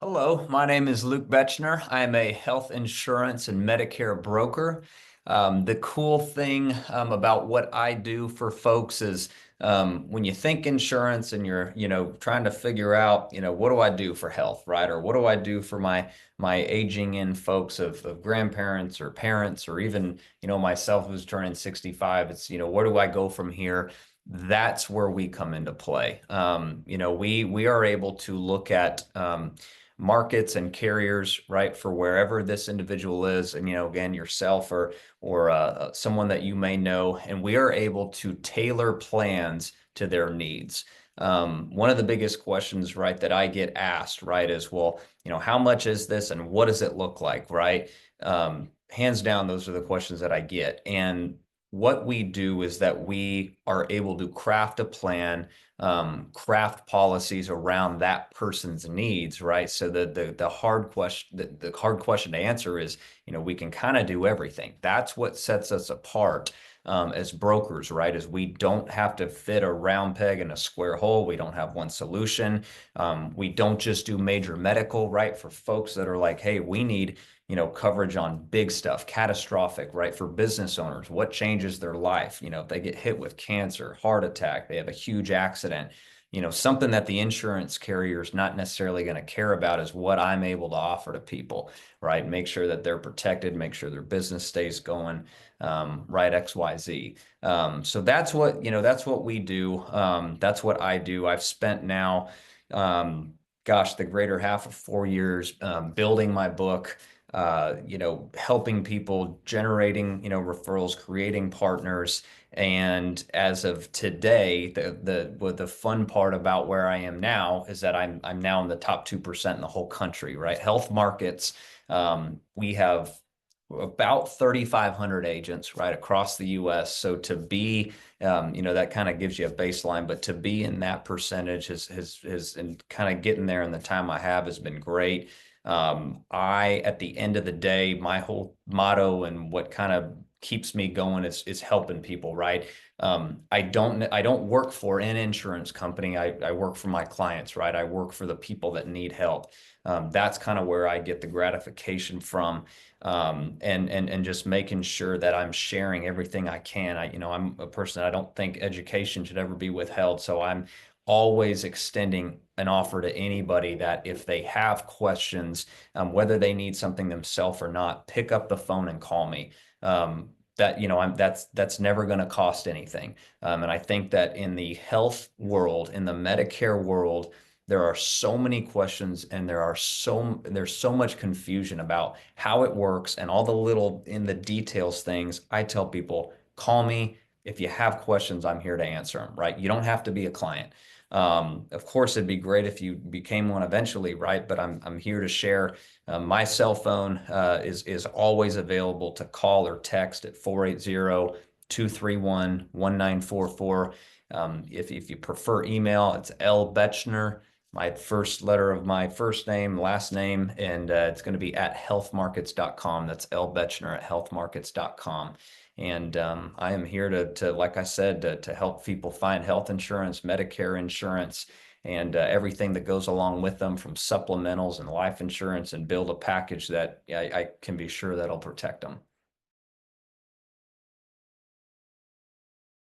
Hello, my name is Luke Betchner. I'm a health insurance and Medicare broker. The cool thing about what I do for folks is when you think insurance and you're, trying to figure out, what do I do for health, right? Or what do I do for my aging in folks of grandparents or parents or even, myself who's turning 65. It's, where do I go from here? That's where we come into play. We are able to look at markets and carriers, right, for wherever this individual is, and again, yourself or someone that you may know, and we are able to tailor plans to their needs. One of the biggest questions, right, that I get asked, right, is, well, how much is this and what does it look like, right? Hands down, those are the questions that I get. And what we do is that we are able to craft a plan, craft policies around that person's needs, right? So the hard question, the hard question to answer is, we can kind of do everything. That's what sets us apart as brokers, right? Is we don't have to fit a round peg in a square hole. We don't have one solution. We don't just do major medical, right? For folks that are like, hey, we need coverage on big stuff, catastrophic, right? For business owners, what changes their life? If they get hit with cancer, heart attack, they have a huge accident, something that the insurance carrier is not necessarily going to care about is what I'm able to offer to people, right? Make sure that they're protected, make sure their business stays going, right? XYZ. So that's what we do. That's what I do. I've spent now, the greater half of 4 years building my book, helping people, generating, referrals, creating partners. And as of today, the fun part about where I am now is that I'm now in the top 2% in the whole country, right? Health markets. We have about 3,500 agents right across the US. So to be, that kind of gives you a baseline, but to be in that percentage has and kind of getting there in the time I have has been great. At the end of the day, my whole motto and what kind of keeps me going is helping people, right? I don't work for an insurance company. I work for my clients, right? I work for the people that need help. That's kind of where I get the gratification from. And just making sure that I'm sharing everything I can. I'm a person, I don't think education should ever be withheld. So I'm always extending an offer to anybody that if they have questions, whether they need something themselves or not, pick up the phone and call me. That's never going to cost anything. And I think that in the health world, in the Medicare world, there are so many questions and there's so much confusion about how it works and all the little in the details things. I tell people, call me. If you have questions, I'm here to answer them, right? You don't have to be a client. Of course, it'd be great if you became one eventually, right? But I'm here to share. My cell phone is always available to call or text at 480-231-1944. If you prefer email, it's L Betchner, my first letter of my first name, last name, and it's going to be at healthmarkets.com. That's L Betchner at healthmarkets.com. And I am here to, like I said, to help people find health insurance, Medicare insurance, and everything that goes along with them, from supplementals and life insurance, and build a package that I can be sure that'll protect them.